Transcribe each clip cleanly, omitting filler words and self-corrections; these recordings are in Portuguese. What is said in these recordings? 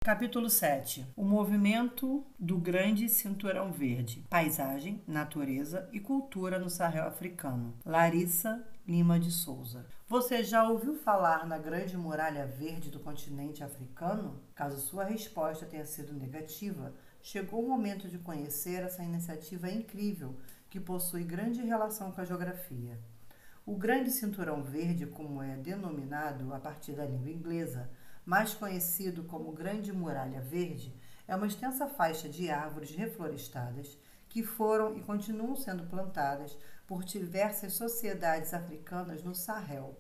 Capítulo 7. O movimento do Grande Cinturão Verde. Paisagem, natureza e cultura no Sahel africano. Larissa Lima de Souza. Você já ouviu falar na Grande Muralha Verde do continente africano? Caso sua resposta tenha sido negativa, chegou o momento de conhecer essa iniciativa incrível que possui grande relação com a geografia. O Grande Cinturão Verde, como é denominado a partir da língua inglesa, mais conhecido como Grande Muralha Verde, é uma extensa faixa de árvores reflorestadas que foram e continuam sendo plantadas por diversas sociedades africanas no Sahel,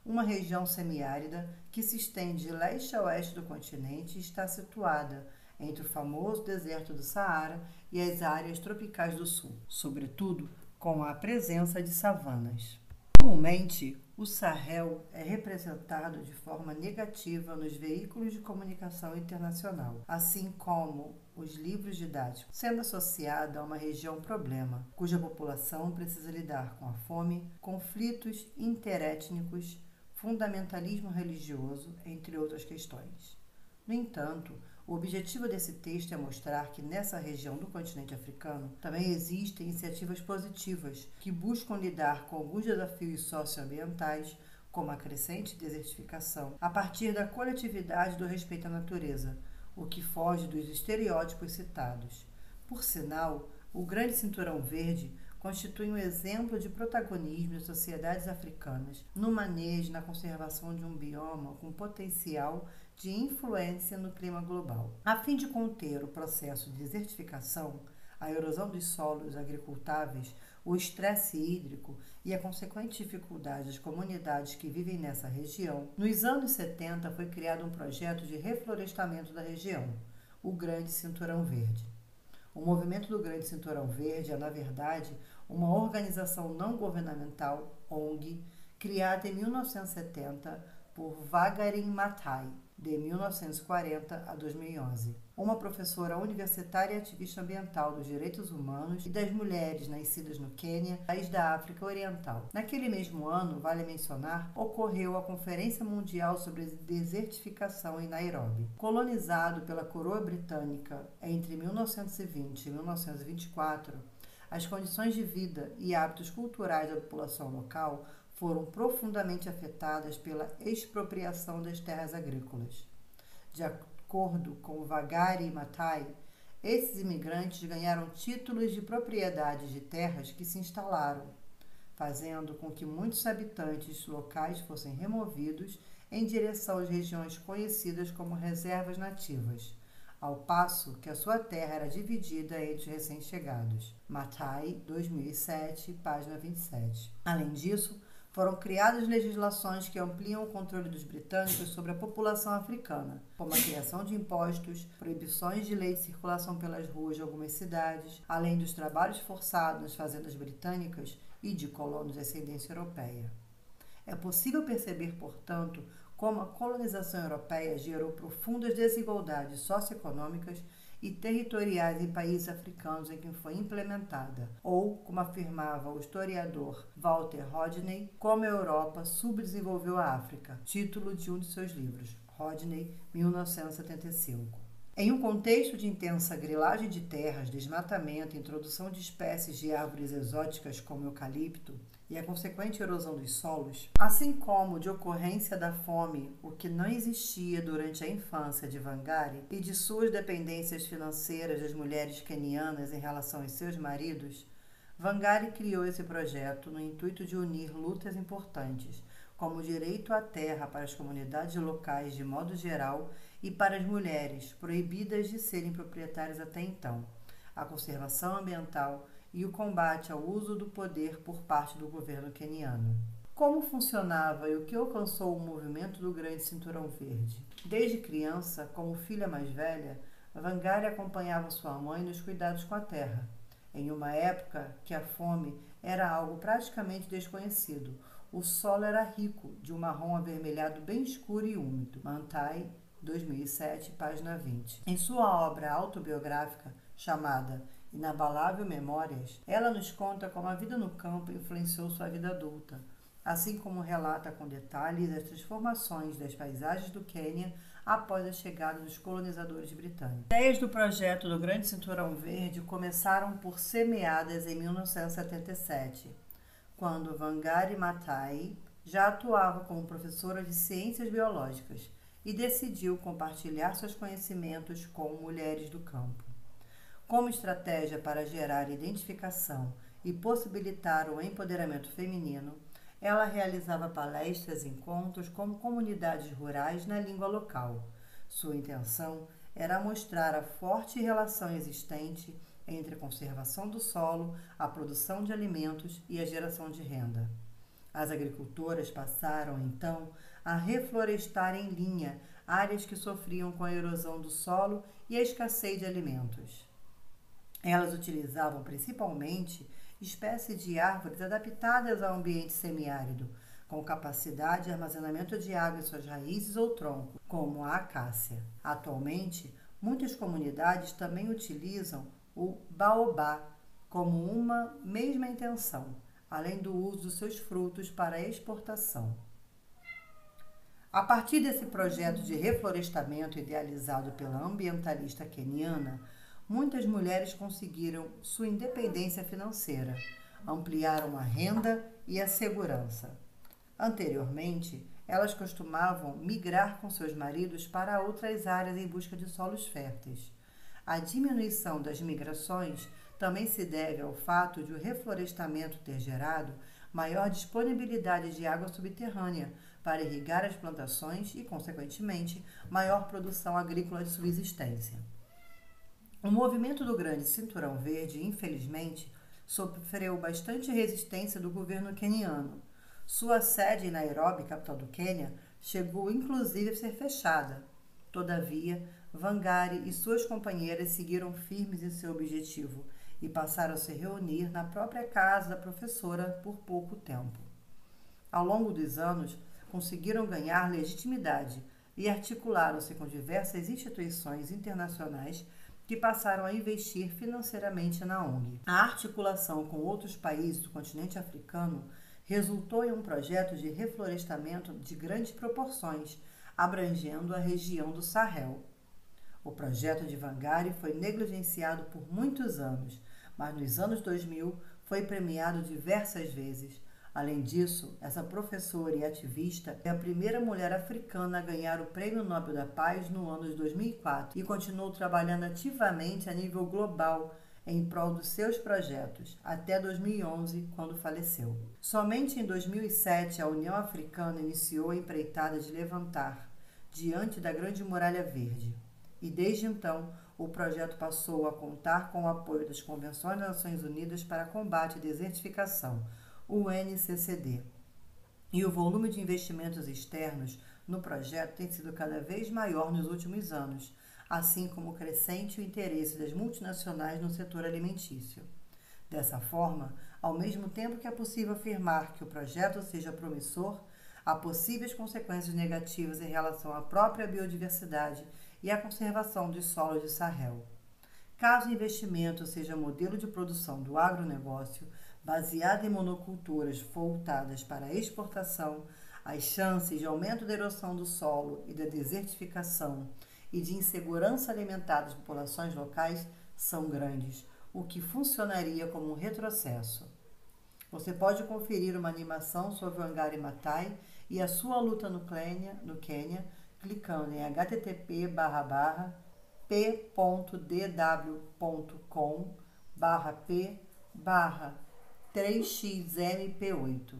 uma região semiárida que se estende de leste a oeste do continente e está situada entre o famoso deserto do Saara e as áreas tropicais do sul, sobretudo com a presença de savanas. Comumente, o Sahel é representado de forma negativa nos veículos de comunicação internacional, assim como os livros didáticos, sendo associado a uma região problema, cuja população precisa lidar com a fome, conflitos interétnicos, fundamentalismo religioso, entre outras questões. No entanto, o objetivo desse texto é mostrar que nessa região do continente africano também existem iniciativas positivas que buscam lidar com alguns desafios socioambientais, como a crescente desertificação, a partir da coletividade do respeito à natureza, o que foge dos estereótipos citados. Por sinal, o Grande Cinturão Verde constitui um exemplo de protagonismo das sociedades africanas no manejo e na conservação de um bioma com potencial de influência no clima global. A fim de conter o processo de desertificação, a erosão dos solos agricultáveis, o estresse hídrico e a consequente dificuldade das comunidades que vivem nessa região, nos anos 70 foi criado um projeto de reflorestamento da região, o Grande Cinturão Verde. O movimento do Grande Cinturão Verde é, na verdade, uma organização não governamental, ONG, criada em 1970 por Wangari Maathai, de 1940 a 2011, uma professora universitária e ativista ambiental dos direitos humanos e das mulheres nascidas no Quênia, país da África Oriental. Naquele mesmo ano, vale mencionar, ocorreu a Conferência Mundial sobre Desertificação em Nairobi. Colonizado pela coroa britânica entre 1920 e 1924, as condições de vida e hábitos culturais da população local foram profundamente afetadas pela expropriação das terras agrícolas. De acordo com Wangari Maathai, esses imigrantes ganharam títulos de propriedade de terras que se instalaram, fazendo com que muitos habitantes locais fossem removidos em direção às regiões conhecidas como reservas nativas, ao passo que a sua terra era dividida entre os recém-chegados. Maathai, 2007, página 27. Além disso, foram criadas legislações que ampliam o controle dos britânicos sobre a população africana, como a criação de impostos, proibições de lei de circulação pelas ruas de algumas cidades, além dos trabalhos forçados nas fazendas britânicas e de colonos de ascendência europeia. É possível perceber, portanto, como a colonização europeia gerou profundas desigualdades socioeconômicas e territoriais em países africanos em que foi implementada, ou, como afirmava o historiador Walter Rodney, como a Europa subdesenvolveu a África, título de um de seus livros, Rodney, 1975. Em um contexto de intensa grilagem de terras, desmatamento e introdução de espécies de árvores exóticas como o eucalipto e a consequente erosão dos solos, assim como de ocorrência da fome, o que não existia durante a infância de Wangari, e de suas dependências financeiras das mulheres quenianas em relação aos seus maridos, Wangari criou esse projeto no intuito de unir lutas importantes, como o direito à terra para as comunidades locais de modo geral e para as mulheres, proibidas de serem proprietárias até então, a conservação ambiental e o combate ao uso do poder por parte do governo queniano. Como funcionava e o que alcançou o movimento do Grande Cinturão Verde? Desde criança, como filha mais velha, Wangari acompanhava sua mãe nos cuidados com a terra, em uma época que a fome era algo praticamente desconhecido. O solo era rico, de um marrom avermelhado bem escuro e úmido. Maathai, 2007, página 20. Em sua obra autobiográfica, chamada Inabalável Memórias, ela nos conta como a vida no campo influenciou sua vida adulta, assim como relata com detalhes as transformações das paisagens do Quênia após a chegada dos colonizadores britânicos. As ideias do projeto do Grande Cinturão Verde começaram por ser semeadas em 1977, quando Wangari Maathai já atuava como professora de ciências biológicas e decidiu compartilhar seus conhecimentos com mulheres do campo. Como estratégia para gerar identificação e possibilitar o empoderamento feminino, ela realizava palestras e encontros com comunidades rurais na língua local. Sua intenção era mostrar a forte relação existente entre a conservação do solo, a produção de alimentos e a geração de renda. As agricultoras passaram, então, a reflorestar em linha áreas que sofriam com a erosão do solo e a escassez de alimentos. Elas utilizavam principalmente espécies de árvores adaptadas ao ambiente semiárido, com capacidade de armazenamento de água em suas raízes ou troncos, como a acácia. Atualmente, muitas comunidades também utilizam o baobá como uma mesma intenção, além do uso dos seus frutos para exportação. A partir desse projeto de reflorestamento idealizado pela ambientalista queniana, muitas mulheres conseguiram sua independência financeira, ampliaram a renda e a segurança. Anteriormente, elas costumavam migrar com seus maridos para outras áreas em busca de solos férteis. A diminuição das migrações também se deve ao fato de o reflorestamento ter gerado maior disponibilidade de água subterrânea para irrigar as plantações e, consequentemente, maior produção agrícola de subsistência. O movimento do Grande Cinturão Verde, infelizmente, sofreu bastante resistência do governo queniano. Sua sede em Nairobi, capital do Quênia, chegou inclusive a ser fechada. Todavia, Wangari e suas companheiras seguiram firmes em seu objetivo e passaram a se reunir na própria casa da professora por pouco tempo. Ao longo dos anos, conseguiram ganhar legitimidade e articularam-se com diversas instituições internacionais que passaram a investir financeiramente na ONG. A articulação com outros países do continente africano resultou em um projeto de reflorestamento de grandes proporções, abrangendo a região do Sahel. O projeto de Wangari foi negligenciado por muitos anos, mas nos anos 2000 foi premiado diversas vezes. Além disso, essa professora e ativista é a primeira mulher africana a ganhar o Prêmio Nobel da Paz no ano de 2004 e continuou trabalhando ativamente a nível global em prol dos seus projetos, até 2011, quando faleceu. Somente em 2007, a União Africana iniciou a empreitada de levantar, diante da Grande Muralha Verde. E desde então, o projeto passou a contar com o apoio das Convenções das Nações Unidas para Combate à Desertificação, o UNCCD. E o volume de investimentos externos no projeto tem sido cada vez maior nos últimos anos, assim como o crescente interesse das multinacionais no setor alimentício. Dessa forma, ao mesmo tempo que é possível afirmar que o projeto seja promissor, há possíveis consequências negativas em relação à própria biodiversidade e à conservação dos solos de Sahel. Caso o investimento seja modelo de produção do agronegócio, baseado em monoculturas voltadas para a exportação, as chances de aumento da erosão do solo e da desertificação e de insegurança alimentar das populações locais são grandes, o que funcionaria como um retrocesso. Você pode conferir uma animação sobre Wangari Maathai e a sua luta no Quênia, clicando em http://p.dw.com/p/3xmp8.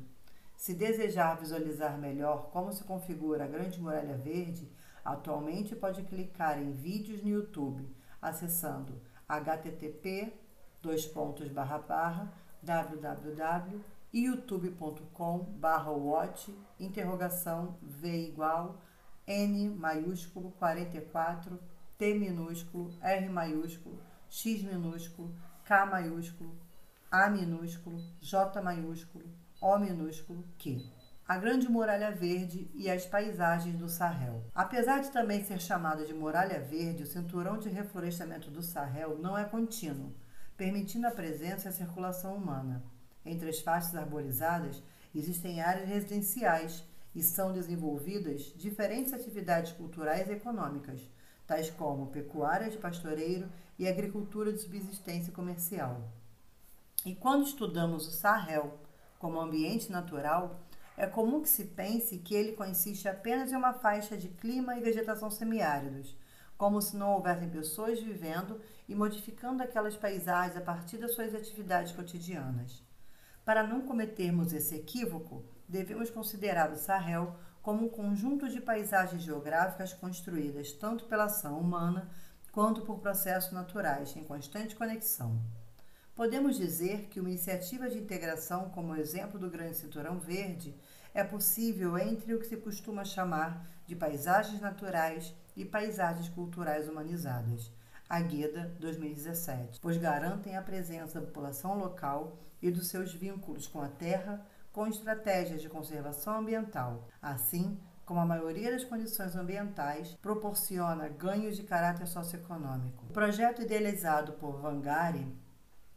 Se desejar visualizar melhor como se configura a Grande Muralha Verde, atualmente pode clicar em vídeos no YouTube, acessando http://www.youtube.com/v=N 44 T minúsculo R maiúsculo X minúsculo K maiúsculo A minúsculo J maiúsculo O minúsculo Q. A Grande Muralha Verde e as paisagens do Sahel. Apesar de também ser chamado de Muralha Verde, o cinturão de reflorestamento do Sahel não é contínuo, permitindo a presença e a circulação humana. Entre as faixas arborizadas, existem áreas residenciais e são desenvolvidas diferentes atividades culturais e econômicas, tais como pecuária de pastoreio e agricultura de subsistência comercial. E quando estudamos o Sahel como ambiente natural, é comum que se pense que ele consiste apenas em uma faixa de clima e vegetação semiáridos, como se não houvessem pessoas vivendo e modificando aquelas paisagens a partir das suas atividades cotidianas. Para não cometermos esse equívoco, devemos considerar o Sahel como um conjunto de paisagens geográficas construídas tanto pela ação humana quanto por processos naturais em constante conexão. Podemos dizer que uma iniciativa de integração, como o exemplo do Grande Cinturão Verde, é possível entre o que se costuma chamar de paisagens naturais e paisagens culturais humanizadas, Agueda 2017, pois garantem a presença da população local e dos seus vínculos com a terra, com estratégias de conservação ambiental, assim como a maioria das condições ambientais proporciona ganhos de caráter socioeconômico. O projeto idealizado por Wangari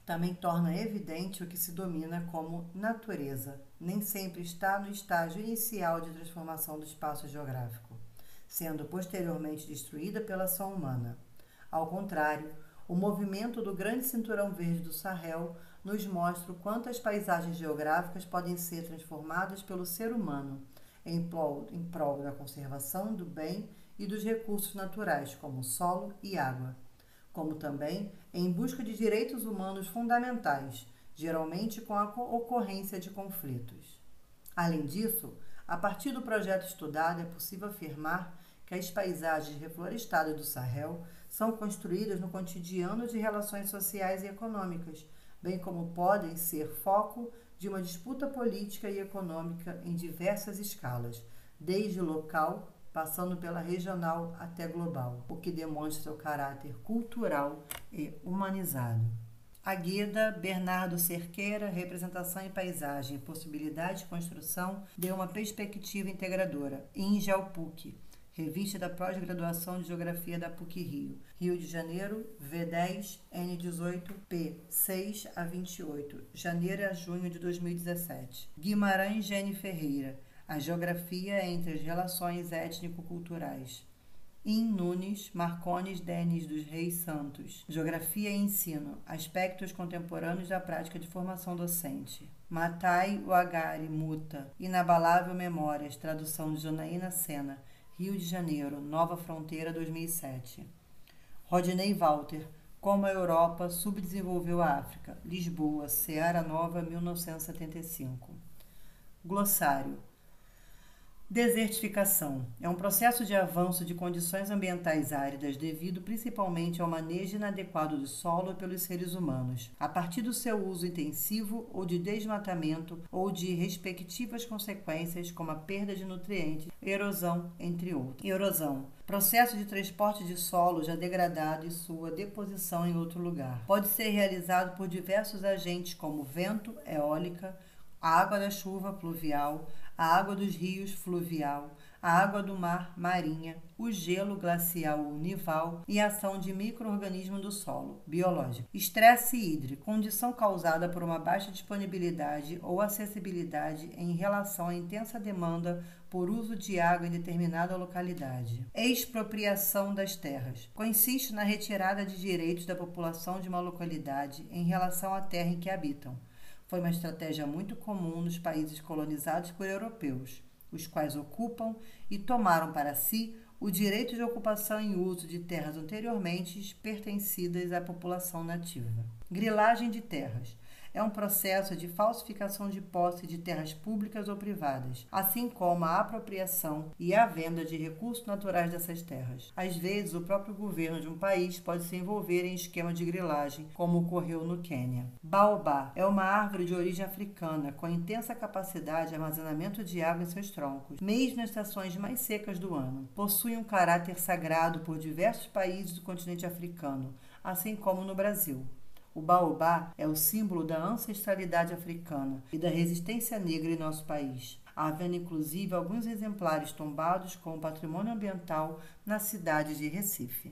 também torna evidente o que se domina como natureza, nem sempre está no estágio inicial de transformação do espaço geográfico, sendo posteriormente destruída pela ação humana. Ao contrário, o movimento do Grande Cinturão Verde do Sahel nos mostra o quanto as paisagens geográficas podem ser transformadas pelo ser humano em prol da conservação do bem e dos recursos naturais, como solo e água, como também em busca de direitos humanos fundamentais, geralmente com a ocorrência de conflitos. Além disso, a partir do projeto estudado é possível afirmar que as paisagens reflorestadas do Sahel são construídas no cotidiano de relações sociais e econômicas, bem como podem ser foco de uma disputa política e econômica em diversas escalas, desde local, passando pela regional até global, o que demonstra seu caráter cultural e humanizado. Agueda, Bernardo Cerqueira, Representação em Paisagem, Possibilidade de Construção de uma Perspectiva Integradora, INGEAL-PUC, Revista da Pós-Graduação de Geografia da PUC-Rio, Rio de Janeiro, V10, N18, P. 6 a 28, janeiro a junho de 2017. Guimarães Gene Ferreira, A Geografia entre as Relações Étnico-Culturais. In Nunes, Marcones Denis dos Reis Santos, Geografia e Ensino, Aspectos Contemporâneos da Prática de Formação Docente. Matai Wagari Muta, Inabalável Memórias, tradução de Janaína Sena, Rio de Janeiro, Nova Fronteira, 2007. Rodney Walter, Como a Europa Subdesenvolveu a África, Lisboa, Seara Nova, 1975. Glossário. Desertificação é um processo de avanço de condições ambientais áridas devido principalmente ao manejo inadequado do solo pelos seres humanos, a partir do seu uso intensivo ou de desmatamento ou de respectivas consequências como a perda de nutrientes, erosão, entre outros. Erosão. Processo de transporte de solo já degradado e sua deposição em outro lugar. Pode ser realizado por diversos agentes como vento, eólica, a água da chuva, pluvial, a água dos rios, fluvial, a água do mar, marinha, o gelo glacial ou nival e a ação de micro-organismos do solo, biológico. Estresse hídrico, condição causada por uma baixa disponibilidade ou acessibilidade em relação à intensa demanda por uso de água em determinada localidade. Expropriação das terras. Consiste na retirada de direitos da população de uma localidade em relação à terra em que habitam. Foi uma estratégia muito comum nos países colonizados por europeus, os quais ocupam e tomaram para si o direito de ocupação e uso de terras anteriormente pertencidas à população nativa. Grilagem de terras. É um processo de falsificação de posse de terras públicas ou privadas, assim como a apropriação e a venda de recursos naturais dessas terras. Às vezes, o próprio governo de um país pode se envolver em esquema de grilagem, como ocorreu no Quênia. Baobá é uma árvore de origem africana com intensa capacidade de armazenamento de água em seus troncos, mesmo nas estações mais secas do ano. Possui um caráter sagrado por diversos países do continente africano, assim como no Brasil. O baobá é o símbolo da ancestralidade africana e da resistência negra em nosso país, havendo inclusive alguns exemplares tombados como patrimônio ambiental na cidade de Recife.